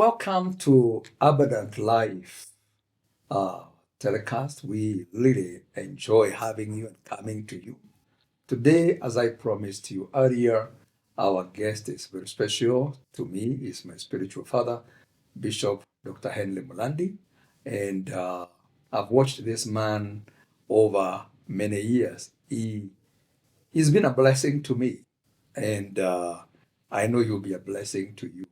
Welcome to Abundant Life telecast. We really enjoy having you and coming to you. Today, as I promised you earlier, our guest is very special to me. Is my spiritual father, Bishop Dr. Henry Mulandi. And I've watched this man over many years. He's been a blessing to me. And I know he'll be a blessing to you.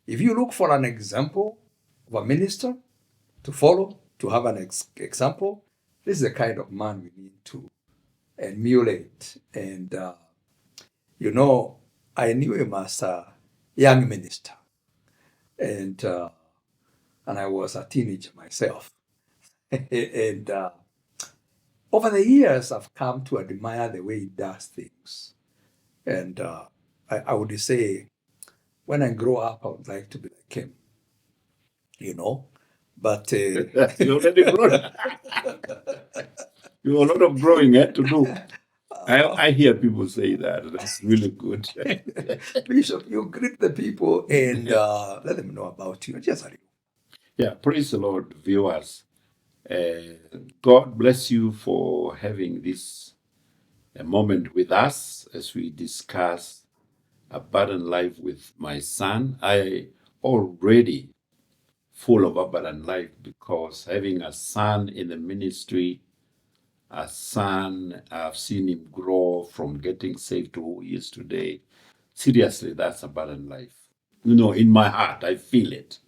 If you look for an example of a minister to follow, to have an example, this is the kind of man we need to emulate. And, I knew him as a young minister, and I was a teenager myself. and over the years, I've come to admire the way he does things. And I would say, when I grow up, I would like to be like him, But You already grown. You have a lot of growing to do. I hear people say that. That's really good. Bishop, you greet the people and let them know about you. Just a Yeah, praise the Lord, viewers. God bless you for having this moment with us as we discuss abundant life with my son. I already full of abundant life because having a son in the ministry, a son, I've seen him grow from getting saved to who he is today. Seriously, that's abundant life. In my heart, I feel it.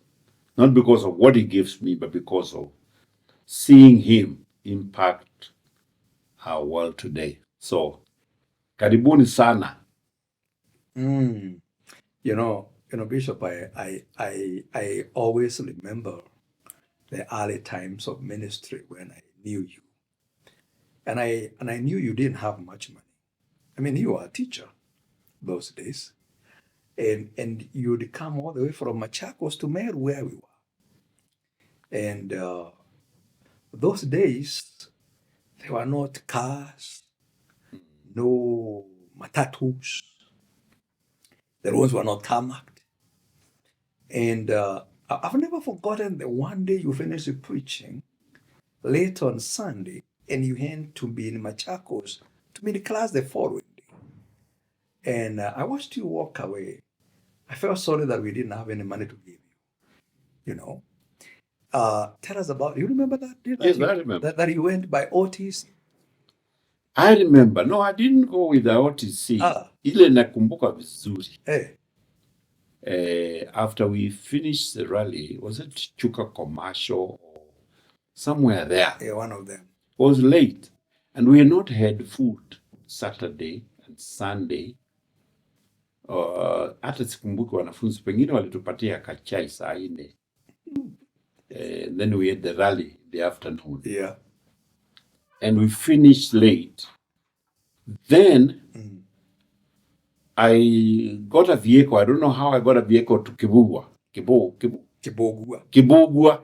Not because of what he gives me, but because of seeing him impact our world today. So, karibuni sana. Bishop, I always remember the early times of ministry when I knew you. And I knew you didn't have much money. I mean, you were a teacher those days. And you'd come all the way from Machakos to Meru where we were. And those days, there were not cars, no matatus. The roads were not tarmacked. And I've never forgotten the one day you finished preaching late on Sunday and you had to be in Machakos to be in class the following day. And I watched you walk away. I felt sorry that we didn't have any money to give you. Tell us about, you remember that? Yes, I remember. That you went by Otis? I remember. No, I didn't go with the OTC. Ile nakumbuka vizuri. After we finished the rally, was it Chuka Commercial or somewhere there? Yeah, one of them. It was late. And we had not had food Saturday and Sunday. Hata sikumbuki wanafunzi pengine walitupatia kachai saa 4. And then we had the rally in the afternoon. Yeah. And we finished late. Then I got a vehicle. I don't know how I got a vehicle to Kibugwa. Kibugwa.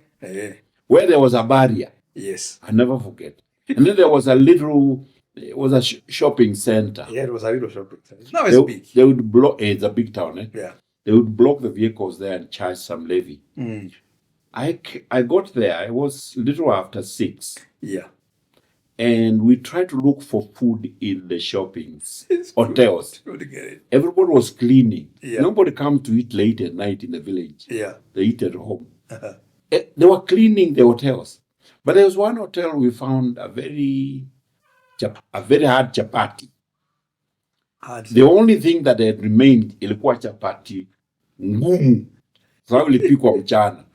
Where there was a barrier. Yes. I never forget. And then there was a shopping center. Yeah, it was a little shopping center. Now it's big. They would block, it's a big town, eh? Yeah. They would block the vehicles there and charge some levy. I got there, I was a little after 6. Yeah. And we tried to look for food in the shopping hotels. Good to get it. Everybody was cleaning. Yeah. Nobody come to eat late at night in the village. Yeah. They eat at home. They were cleaning the hotels. But there was one hotel we found a very hard chapati. The only thing that had remained ilikuwa chapati ngumu. Sababu ilipikwa mchana.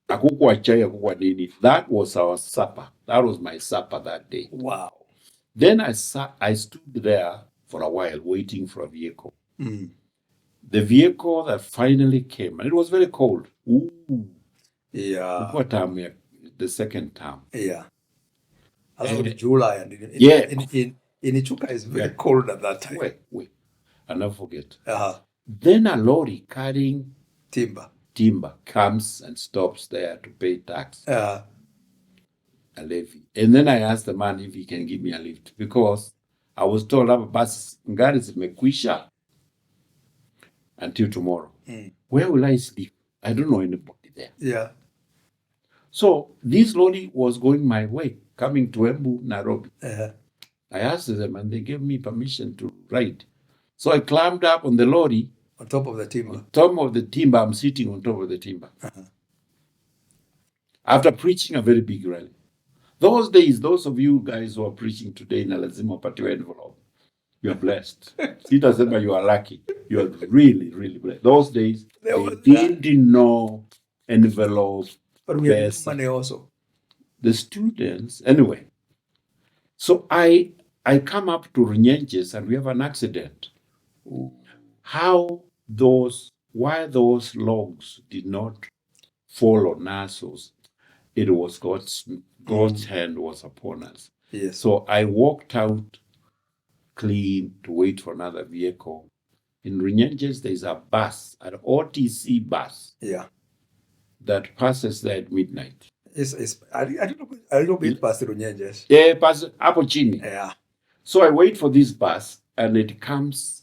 Hakukuwa chai, hakukuwa nini. That was our supper. That was my supper that day. Wow. Then I stood there for a while waiting for a vehicle. The vehicle that finally came, and it was very cold. Ooh. Yeah. What time? The second time. Yeah. In July. And in Ichuka, it's very cold at that time. Wait. I'll never forget. Then a lorry carrying timber comes and stops there to pay tax. A levy. And then I asked the man if he can give me a lift because I was told bus ngari zimekwisha until tomorrow. Where will I sleep? I don't know anybody there. Yeah. So this lorry was going my way, coming to Embu, Nairobi. Uh-huh. I asked them and they gave me permission to ride. So I climbed up on the lorry. On top of the timber. On top of the timber, I'm sitting on top of the timber. Uh-huh. After preaching a very big rally. Those days, those of you guys who are preaching today in lazima upatiwe envelope, you are blessed. Sita sema you are lucky. You are really, really blessed. Those days, they didn't know envelope. But we had money also. The students, anyway. So I come up to Runyenjes and we have an accident. Ooh. Why those logs did not fall on us, it was God's hand was upon us. Yes. So I walked out clean to wait for another vehicle. In Runyenjes, there's a bus, an OTC bus. Yeah. That passes there at midnight. I don't know a little bit past Runyenjes. Yeah, pass hapo chini. Yeah. So I wait for this bus and it comes.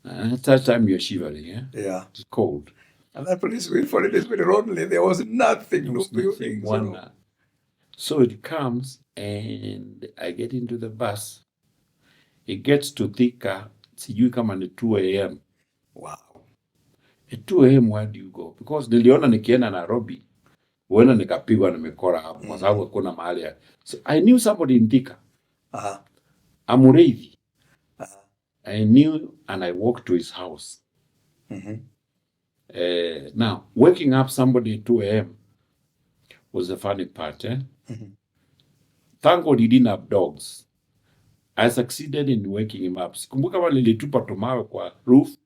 At that time you're shivering, yeah? Yeah. It's cold. And that place went for it is very lonely. There was nothing, no buildings. So it comes and I get into the bus. It gets to Thika, sijui kama ni 2 a.m. Wow. At 2 a.m. where do you go? Because niliona nikienda Nairobi, huenda nikapigwa na mikora hapo kwa sababu hakuna mahali. So I knew somebody in Thika. Uh-huh. Amureithi. Uh-huh. I knew and I walked to his house. Mm-hmm. Now, waking up somebody at 2 a.m. was the funny part. Mm-hmm. Thank God he didn't have dogs. I succeeded in waking him up. Kumbuka wale nilitupa tomato kwa roof.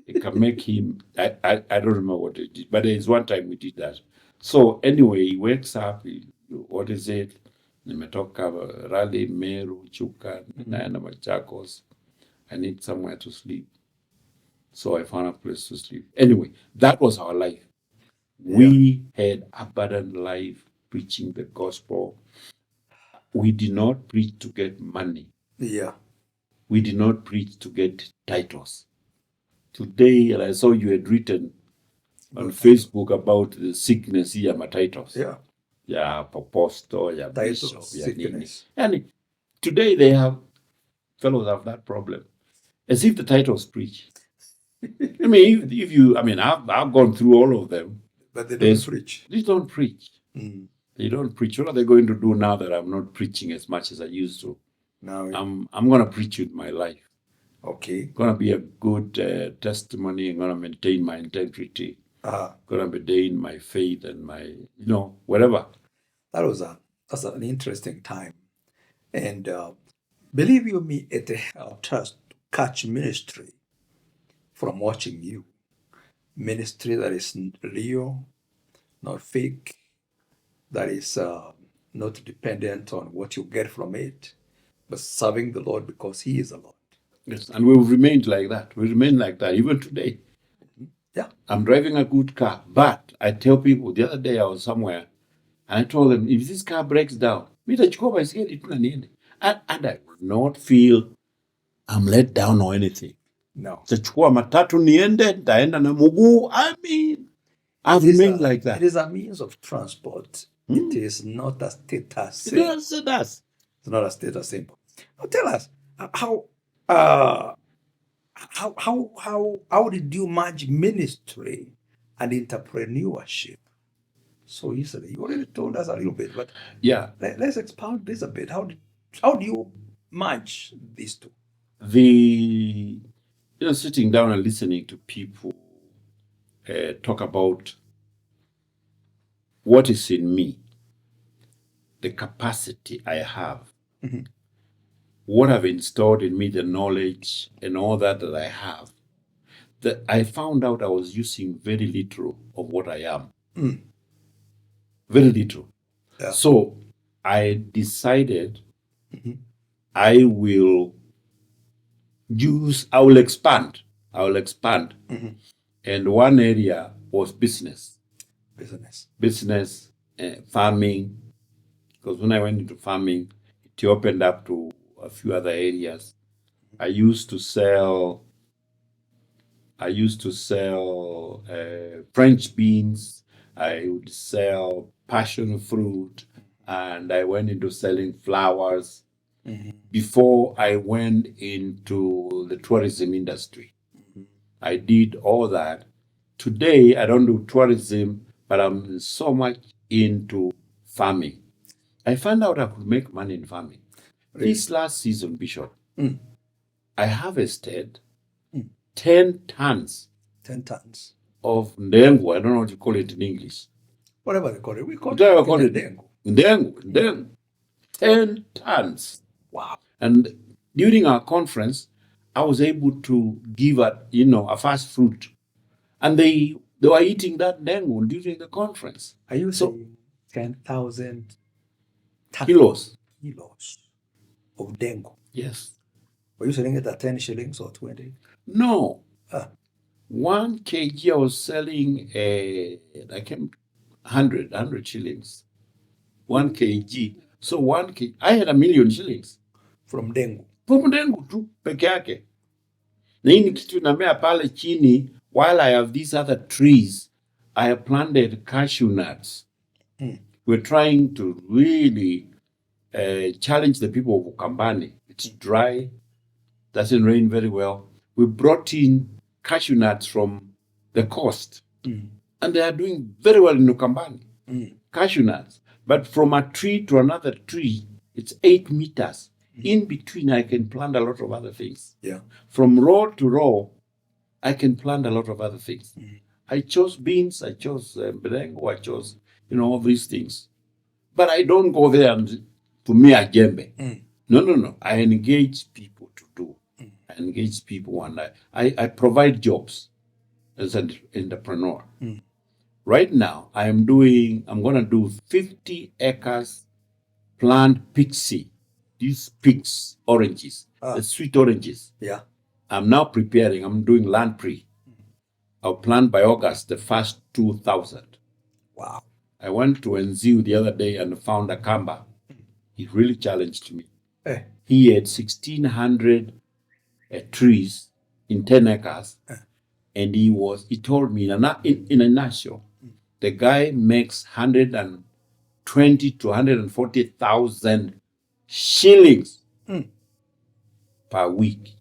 It can make him, I don't remember what it did, but there is one time we did that. So anyway, he wakes up, what is it? Nimetoka Raleigh, Meru, Chuka, naenda Machakos. I need somewhere to sleep. So I found a place to sleep. Anyway, that was our life. Yeah. We had abundant life preaching the gospel. We did not preach to get money. Yeah. We did not preach to get titles. Today, and I saw you had written on Facebook about the sickness here, my titles. Yeah. Yeah, apostle, yeah, titles, bishop, sickness. Yeah, and today fellows have that problem. As if the titles preach. I mean, if you, I've gone through all of them. But they don't preach. They don't preach. Mm. They don't preach. What are they going to do now that I'm not preaching as much as I used to? Now I'm going to preach with my life. Okay. Going to be a good testimony. I'm going to maintain my integrity. Going to maintain my faith and my, whatever. That's an interesting time. And believe you me, it helped us to catch ministry from watching you. Ministry that is real, not fake, that is not dependent on what you get from it, but serving the Lord because He is the Lord. Yes, and we've remained like that. We remain like that even today. Yeah. I'm driving a good car, but I tell people, the other day I was somewhere, and I told them, if this car breaks down, and I will not feel I'm let down or anything. No. I've remained like that. It is a means of transport. It is not a status symbol. It's not a status symbol. Now tell us, how did you merge ministry and entrepreneurship so easily? You already told us a little bit, but yeah, let's expound this a bit. How do you merge these two? Sitting down and listening to people talk about what is in me, the capacity I have, what I've installed in me, the knowledge and all that I have, that I found out I was using very little of what I am. Very little. Yeah. So I decided I will expand. And one area was business, farming. Because when I went into farming, it opened up to a few other areas. I used to sell I used to sell French beans. I would sell passion fruit, and I went into selling flowers before I went into the tourism industry. I did all that. Today, I don't do tourism, but I'm so much into farming. I found out I could make money in farming. This last season, Bishop, I harvested 10 tons 10 tons. of ndengu. I don't know what you call it in English. Whatever they call it. We call Whatever it call it. dengu. Ndengu. 10 tons. Wow. And during our conference, I was able to give a fast fruit. And they were eating that ndengu during the conference. Are you saying 10,000 Kilos. of dengu? Yes. Were you selling it at 10 shillings or 20? No. Ah. 1 kg I was selling 100 shillings. 1 kg. So 1 kg, I had 1,000,000 shillings. From dengu. From dengu tu peke yake. Na hii ni kitu inamea pale chini. While I have these other trees, I have planted cashew nuts. We're trying to really challenge the people of Ukambani. It's dry, doesn't rain very well. We brought in cashew nuts from the coast, and they are doing very well in Ukambani. Cashew nuts. But from a tree to another tree, it's 8 meters. In between, I can plant a lot of other things. Yeah. From row to row, I can plant a lot of other things. I chose beans, I chose berengo, I chose, all these things. But I don't go there and to me a jembe. No. I engage people to do. I engage people, and I provide jobs as an entrepreneur. Right now, I'm going to do 50 acres plant pixie. These pigs, oranges, the sweet oranges. Yeah. I'm now preparing. I'm doing land pre. I'll plant by August the first 2,000. Wow. I went to Nziu the other day and found a Kamba. He really challenged me. He had 1,600 trees in 10 acres. And he told me in a nutshell, the guy makes 120 to 140,000 shillings per week.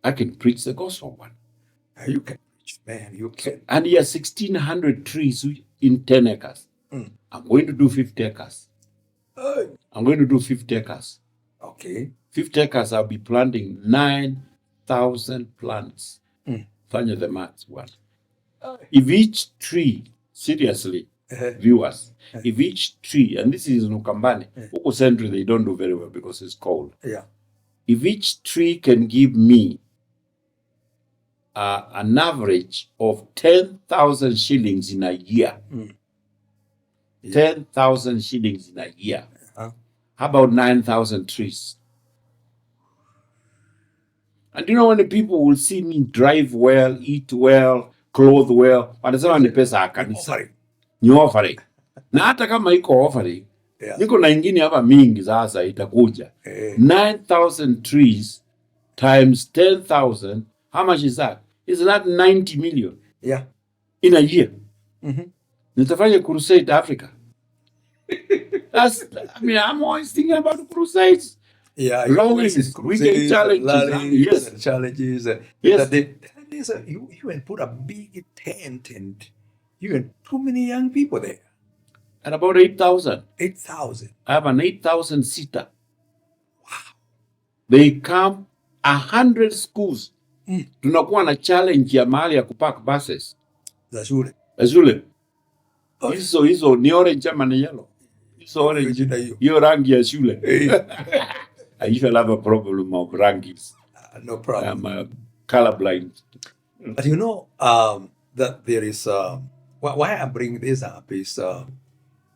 I can preach the gospel one. You can preach, man. You can. And he has 1,600 trees in 10 acres. I'm going to do 50 acres. I'm going to do 50 acres. Okay. 50 acres, I'll be planting 9,000 plants. Fanya the maths one. If each tree, seriously, viewers, if each tree, and this is in Ukambani, Uko Century, they don't do very well because it's cold. Yeah. If each tree can give me an average of 10,000 shillings in a year, 10,000 shillings in a year, how about 9,000 trees? And when the people will see me drive well, eat well, clothe well, wanasema ni pesa ya kanisa. Ni offering. Na hata kama iko offering, niko na ingine hapa mingi sasa itakuja. 9,000 trees times 10,000, how much is that? Is that 90 million? Yeah. In a year. Nitafanya crusade Africa. I'm always thinking about crusades. Yeah, rallies, weekend challenges, challenges. Yes. You even put a big tent and you had too many young people there. And about 8,000. 8,000. I have an 8,000 seater. Wow. They come 100 schools. Tunakuwa na challenge ya mahali ya kupark buses. Za shule. Hizo ni orange ama ni yellow. Hizo orange. Hiyo rangi ya shule. I usually have a problem of rankings. No problem. I'm colorblind. But that there is, why I bring this up is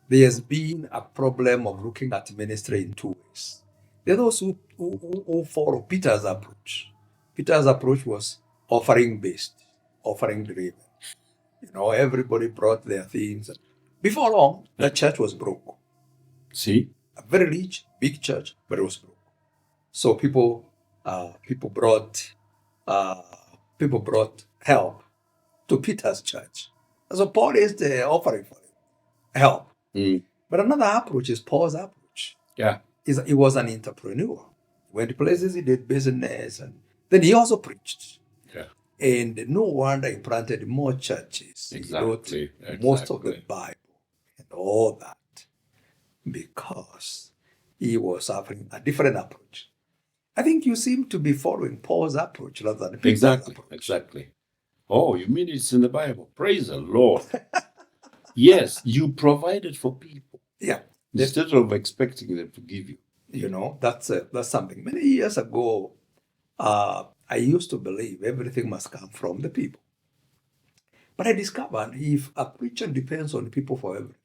there has been a problem of looking at ministry in two ways. There are those who follow Peter's approach. Peter's approach was offering based, offering driven. Everybody brought their things. Before long, the church was broke. See? A very rich, big church, but it was broke. So people brought people brought help to Peter's church. And so Paul is the offering for help. But another approach is Paul's approach. Yeah. He was an entrepreneur. He went to places, he did business, and then he also preached. Yeah. And no wonder he planted more churches. Exactly. He wrote most of the Bible and all that because he was offering a different approach. I think you seem to be following Paul's approach rather than Peter's approach. Exactly. Oh, you mean it's in the Bible? Praise the Lord. Yes, you provided for people. Yeah. Instead of expecting them to give you. You know, that's something. Many years ago, I used to believe everything must come from the people. But I discovered if a preacher depends on people for everything,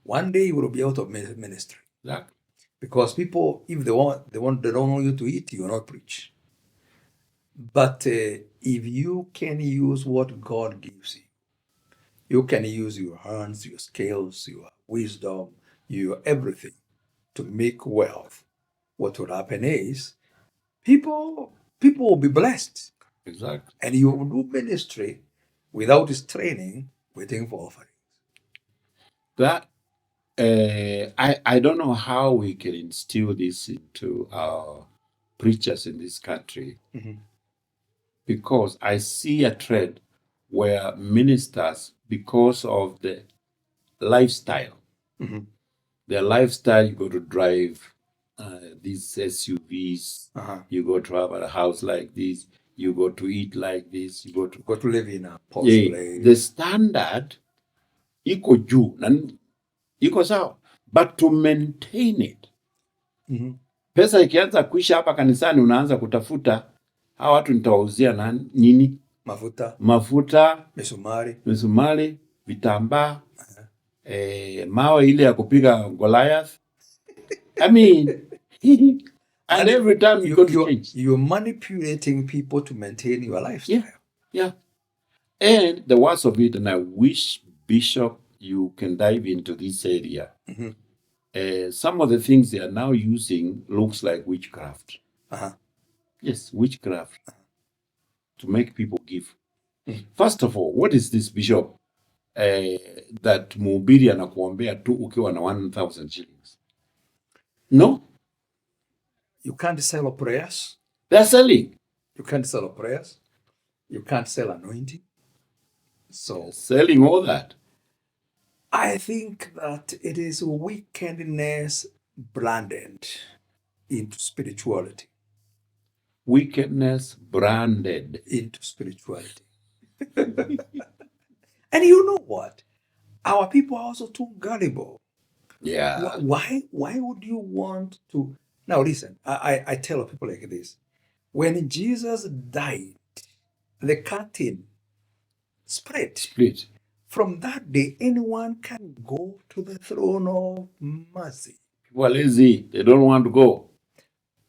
one day he will be out of ministry. Exactly. Because people, if they don't want you to eat, you will not preach. But if you can use what God gives you, you can use your hands, your skills, your wisdom, your everything to make wealth. What will happen is people will be blessed. Exactly. And you will do ministry without his training, waiting for offerings. That I don't know how we can instill this into our preachers in this country, because I see a trend where ministers, because of the lifestyle, their lifestyle, you go to drive these SUVs, you go to have a house like this, you go to eat like this, you go to live in a place. The standard iko juu na iko sawa, but to maintain it, pesa ikianza kuisha hapa kanisani, unaanza kutafuta hawa watu nitawauzia nini? Mafuta, misumari, vitambaa, mawe ile ya kupiga Goliath. I mean, and every time you go to change. You're manipulating people to maintain your lifestyle. Yeah. And the worst of it, and I wish, Bishop, you can dive into this area. Some of the things they are now using looks like witchcraft. Yes, witchcraft to make people give. First of all, what is this, Bishop? That mhubiri anakuombea tu ukiwa na 1,000 shillings. No. You can't sell prayers. They're selling. You can't sell prayers. You can't sell anointing. So selling all that. I think that it is wickedness branded into spirituality. Wickedness branded into spirituality. And you know what? Our people are also too gullible. Yeah. Why would you want to? Now listen, I tell people like this. When Jesus died, the curtain split. From that day, anyone can go to the throne of mercy. People are lazy. They don't want to go.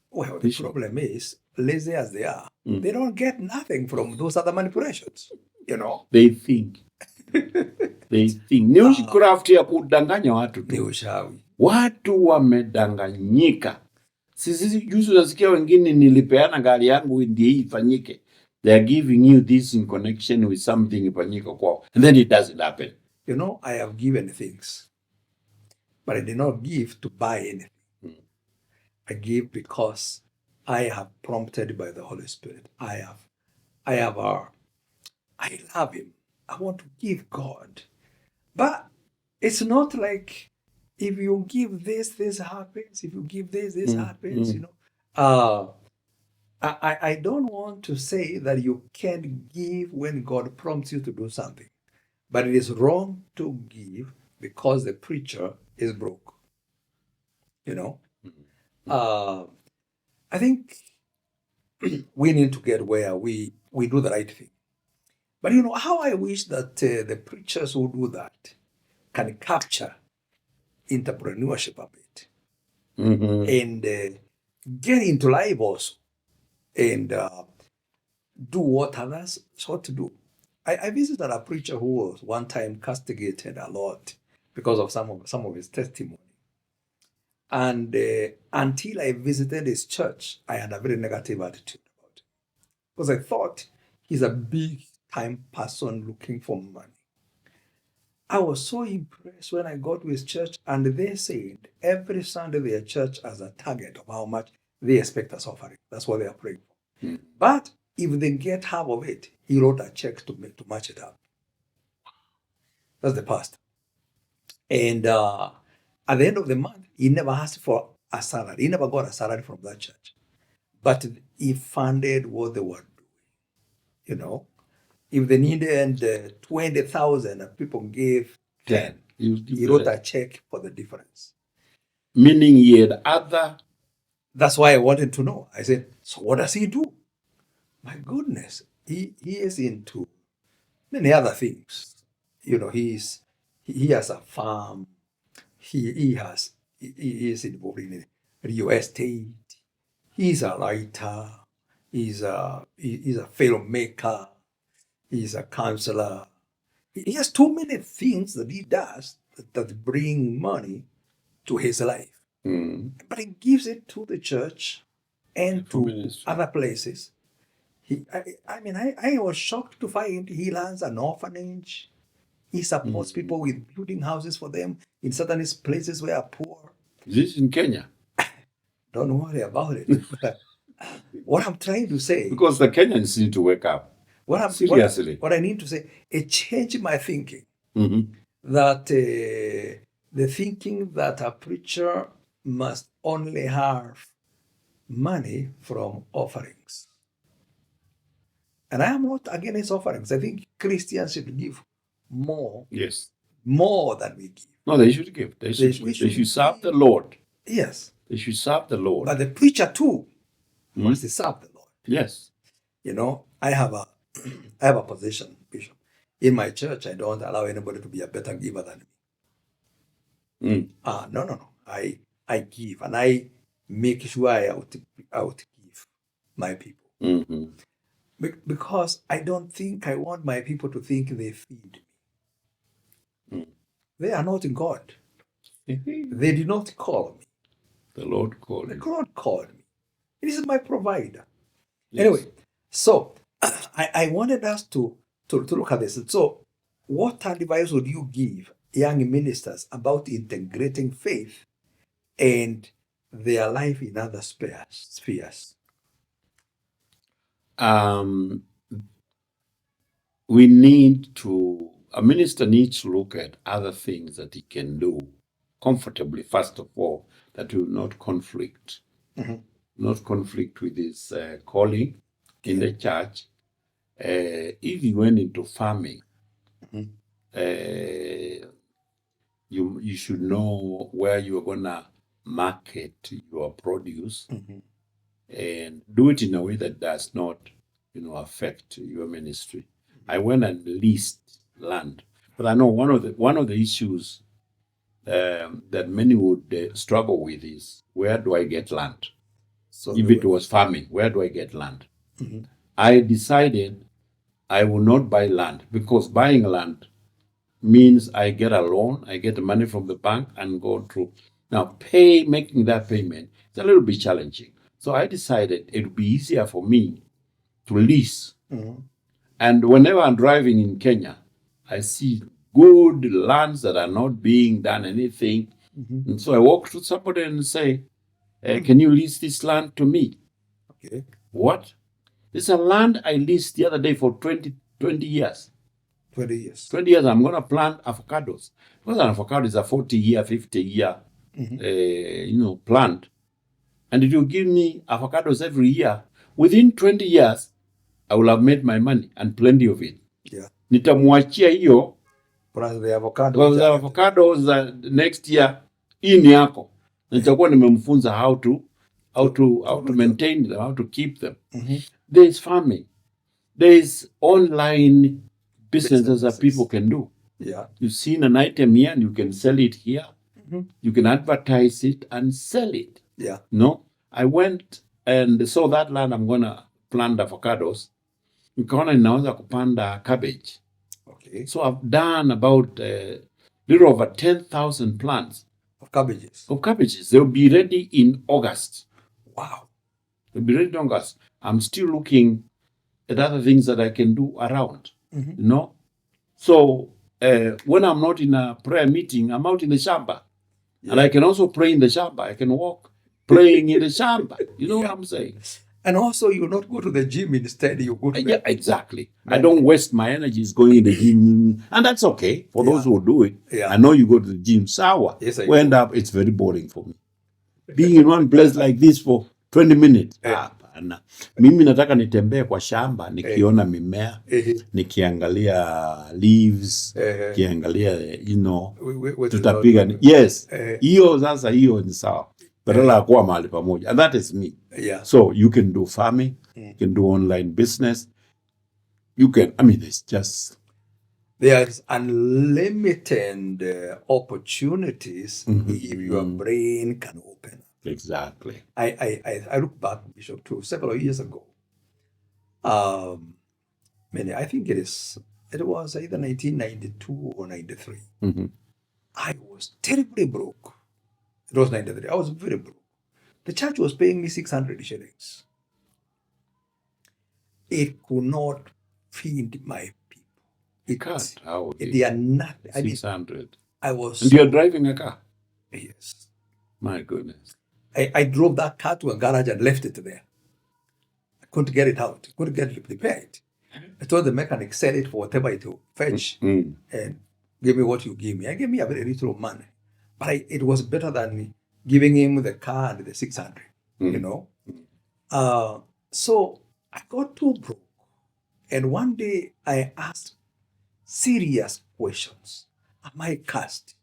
Well, the problem is, lazy as they are, they don't get nothing from those other manipulations. You know? They think. Ni witchcraft ya kudanganya watu tu. Ni ushawi. Watu wamedanganyika. Sisi juzi nasikia wengine nilipeana gari yangu ndiye ifanyike. They are giving you this in connection with something ifanyike kwao. And then it doesn't happen. You know, I have given things, but I did not give to buy anything. I give because I have prompted by the Holy Spirit. I love Him. I want to give God. But it's not like if you give this happens. If you give this happens, you know. I don't want to say that you can't give when God prompts you to do something. But it is wrong to give because the preacher is broke. You know? I think we need to get where we do the right thing. But you know, how I wish that the preachers who do that can capture entrepreneurship a bit and get into life also and do what others sought to do. I visited a preacher who was one time castigated a lot because of some of his testimony. And until I visited his church, I had a very negative attitude about it. Because I thought He's a big time person looking for money. I was so impressed when I got to his church, and they said every Sunday their church has a target of how much they expect us offering. That's what they are praying for. Mm. But if they get half of it, he wrote a check to match it up. That's the pastor. And at the end of the month, he never asked for a salary. He never got a salary from that church. But he funded what they were doing. You know, if they needed 20,000 and people gave 10, he wrote a check for the difference. Meaning he had other. That's why I wanted to know. I said, so what does he do? My goodness, he is into many other things. You know, he has a farm. He is involved in real estate. He's a writer. He's a filmmaker. He's a counselor. He has too many things that he does that bring money to his life. Mm. But he gives it to the church and to ministry. other places. I was shocked to find he runs an orphanage. He supports people with building houses for them in certain places where are poor. Is this in Kenya? Don't worry about it. What I'm trying to say, Because the Kenyans need to wake up. Seriously. What I need to say, it changed my thinking. Mm-hmm. That the thinking that a preacher must only have money from offerings. And I am not against offerings. I think Christians should give more. Yes. More than we give. No, they should give. They should serve the Lord. Yes. They should serve the Lord. But the preacher too must serve the Lord. Yes. You know, I have a position, Bishop. In my church, I don't allow anybody to be a better giver than me. No. I give, and I make sure I outgive my people. Mm-hmm. Because I don't think I want my people to think they feed me. Mm. They are not God. They did not call me. The Lord called The me. God called me. He is my provider. Yes. Anyway, so I wanted us to look at this. So what advice would you give young ministers about integrating faith and their life in other spheres? A minister needs to look at other things that he can do comfortably, first of all, that will not conflict. Mm-hmm. Not conflict with his calling in the church. If he went into farming, you should know where you are gonna market your produce, and do it in a way that does not, affect your ministry. I went and leased land, but I know one of the issues that many would struggle with is, where do I get land? So if it was farming, where do I get land? Mm-hmm. I decided I will not buy land, because buying land means I get a loan, I get the money from the bank and go through. Now, making that payment is a little bit challenging. So I decided it would be easier for me to lease. Mm-hmm. And whenever I'm driving in Kenya, I see good lands that are not being done anything. Mm-hmm. And so I walk to somebody and say, can you lease this land to me? Okay. What? This is a land I leased the other day for 20 years. 20 years. 20 years, I'm going to plant avocados. Because an avocado is a 40-year, 50-year plant. And it will give me avocados every year. Within 20 years, I will have made my money, and plenty of it. Yeah. Nitamwachia hiyo. Plus the avocado. Because the avocados next year, hii ni yako. Nitakuwa nimemfunza how to maintain them, how to keep them. Mm-hmm. There is farming. There is online businesses that people can do. Yeah. You've seen an item here and you can sell it here. Mm-hmm. You can advertise it and sell it. Yeah. No, I went and saw that land. I'm going to plant avocados. Nikaona ninaweza kupanda cabbage. Okay. So I've done about little over 10,000 plants. Of cabbages. They'll be ready in August. Wow. They'll be ready in August. I'm still looking and other things that I can do around, Mhm. you know. So when I'm not in a prayer meeting, I'm out in the shamba. And I can also pray in the shamba. I can walk praying in the shamba. You know what I'm saying? And also, you not go to the gym instead. You go to Yeah, the exactly. I don't waste my energies going in the gym. And that's okay for those who do it. Yeah. I know you go to the gym, sour. Yes, I We end do. up, it's very boring for me. Being in one place like this for 20 minutes. Hapana. Mimi nataka nitembee kwa shamba nikiona mimea, nikiangalia leaves, nikiangalia, you know, tutapiga. Yes. Hiyo sasa hiyo ni sawa. Badala ya kuwa mahali pamoja. And that is me. Yeah. So you can do farming, you can do online business. You can, I mean, there's unlimited opportunities if your brain can open. Exactly. I look back, Bishop, to several years ago. I think it was either 1992 or 93. Mm-hmm. I was terribly broke. It was 93. I was very broke. The church was paying me 600 shillings. It could not feed my people. They are nothing. 600. I was. And you're driving a car? Yes. My goodness. I drove that car to a garage and left it there. I couldn't get it out. I couldn't get it repaired. I told the mechanic, sell it for whatever it will fetch and give me what you give me. I gave me a very little money. But it was better than giving him the car and the 600, you know. So I got too broke. And one day I asked serious questions. Am I cursed?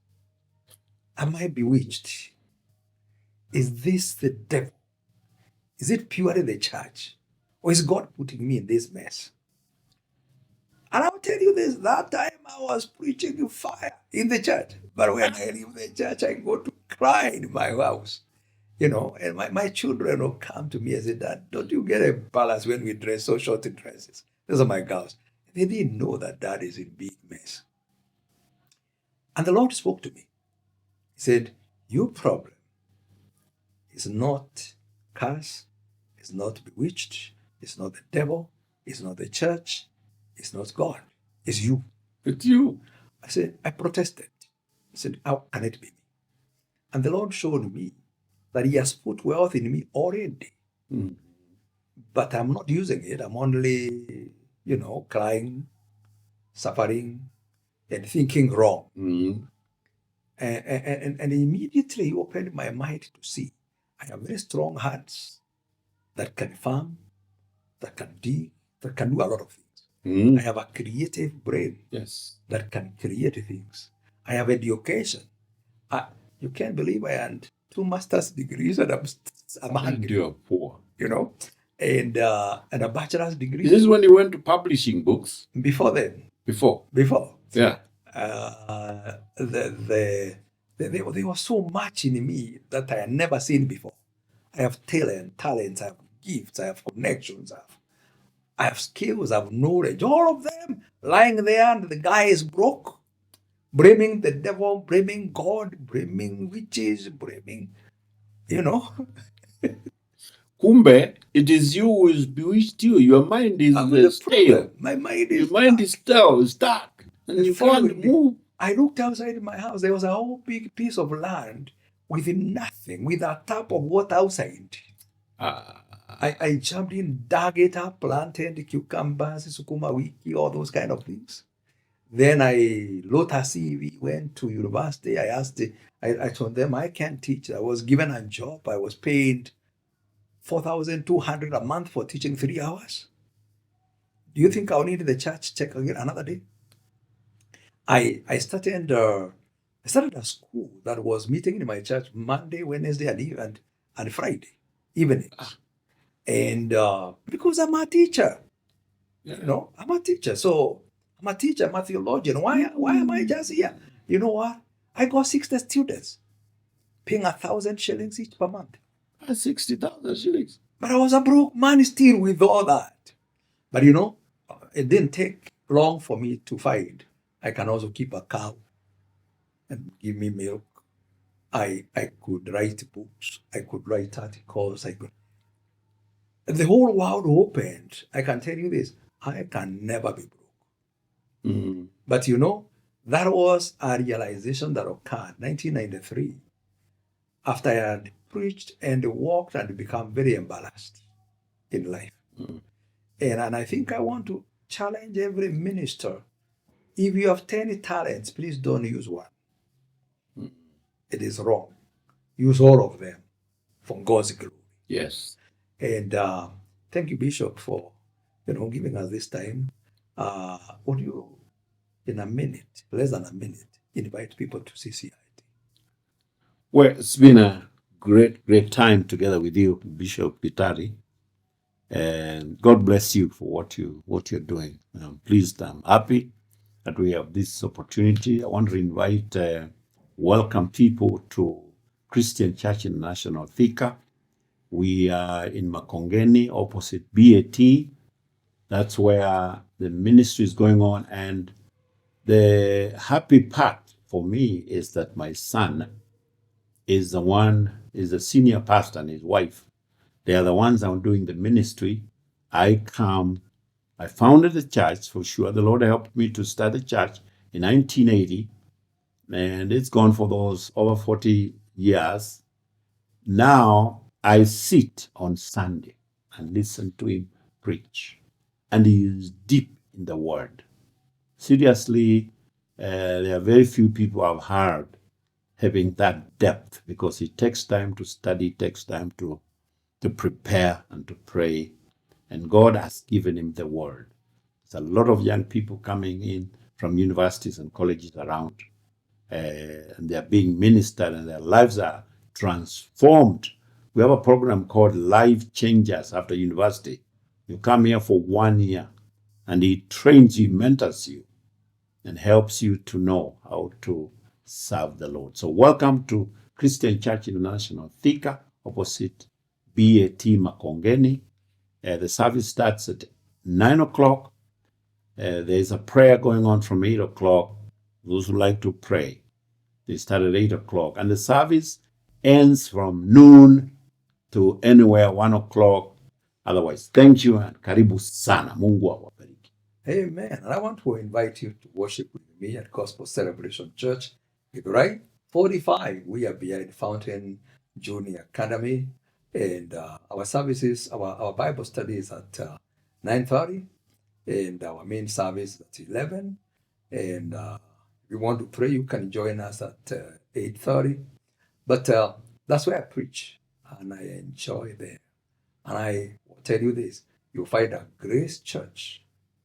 Am I bewitched? Is this the devil? Is it purely the church? Or is God putting me in this mess? And I'll tell you this, that time I was preaching fire in the church. But when I leave the church, I go to cry in my house. You know, and my children will come to me and say, Dad, don't you get a balance when we dress so short in dresses? Those are my girls. They didn't know that Dad is in big mess. And the Lord spoke to me. He said, your problem is not curse, it's not bewitched, it's not the devil, it's not the church, it's not God, it's you. It's you. I said, I protested. I said, how can it be me? And the Lord showed me that He has put wealth in me already. But I'm not using it. I'm only, crying, suffering, and thinking wrong. And immediately He opened my mind to see I have very strong hands that can farm, that can dig, that can do a lot of things. I have a creative brain that can create things. I have education. You can't believe I had 2 master's degrees and I'm hungry. You're poor. And a bachelor's degree. Is this when you went to publishing books? Before then. Before. Yeah. There was so much in me that I had never seen before. I have talents, I have gifts, I have connections, I have skills, I have knowledge, all of them lying there, and the guy is broke, blaming the devil, blaming God, blaming witches, blaming, Kumbe, it is you who is bewitched you. Your mind is stale. My mind is stale, stuck. And you can't move. I looked outside my house. There was a whole big piece of land with nothing, with a tap of water outside. I jumped in, dug it up, planted cucumbers, sukuma wiki, all those kind of things. Then I wrote a CV, went to university. I told them I can't teach. I was given a job. I was paid $4,200 a month for teaching 3 hours. Do you think I'll need the church check again another day? I started a school that was meeting in my church Monday, Wednesday, and Friday evenings. And because I'm a teacher, I'm a teacher. So I'm a teacher, I'm a theologian. Why am I just here? You know what? I got 60 students paying 1,000 shillings each per month. 60,000 shillings. But I was a broke man still with all that. But it didn't take long for me to find I can also keep a cow and give me milk. I could write books. I could write articles. the whole world opened. I can tell you this, I can never be broke. Mm. But you know, that was a realization that occurred 1993 after I had preached and walked and become very embarrassed in life. Mm. And I think I want to challenge every minister. If you have 10 talents, please don't use one. Mm. It is wrong. Use all of them for God's glory. Yes. And thank you, Bishop, for giving us this time. Would you, in a minute, less than a minute, invite people to CCIT? Well, it's been a great time together with you, Bishop Pitari, and God bless you for what you're doing. I'm pleased. I'm happy that we have this opportunity. I want to invite, welcome people to Christian Church International Thika. We are in Makongeni, opposite BAT. That's where the ministry is going on. And the happy part for me is that my son is the senior pastor and his wife. They are the ones that are doing the ministry. I founded the church for sure. The Lord helped me to start the church in 1980, and it's gone for those over 40 years. Now I sit on Sunday and listen to him preach, and he is deep in the word. Seriously, there are very few people I've heard having that depth, because it takes time to study, it takes time to prepare and to pray. And God has given him the word. There's a lot of young people coming in from universities and colleges around, and they're being ministered and their lives are transformed. We have a program called Life Changers after university. You come here for 1 year and he trains you, mentors you, and helps you to know how to serve the Lord. So welcome to Christian Church International Thika, opposite BAT Makongeni. The service starts at 9 o'clock. There's a prayer going on from 8 o'clock. Those who like to pray, they start at 8 o'clock. And the service ends from noon to anywhere 1 o'clock. Otherwise, thank you and karibu sana. Mungu awabariki. Amen. And I want to invite you to worship with me at Gospel Celebration Church, right? 45. We are behind Fountain Junior Academy. And our services, our Bible study is at 9:30. And our main service is at 11. And if you want to pray, you can join us at 8:30. But that's where I preach. And I enjoy there. And I will tell you this, you'll find a grace church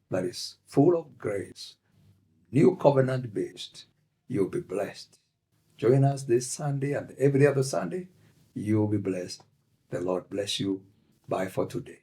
that is full of grace, new covenant based. You'll be blessed. Join us this Sunday and every other Sunday. You'll be blessed. The Lord bless you. Bye for today.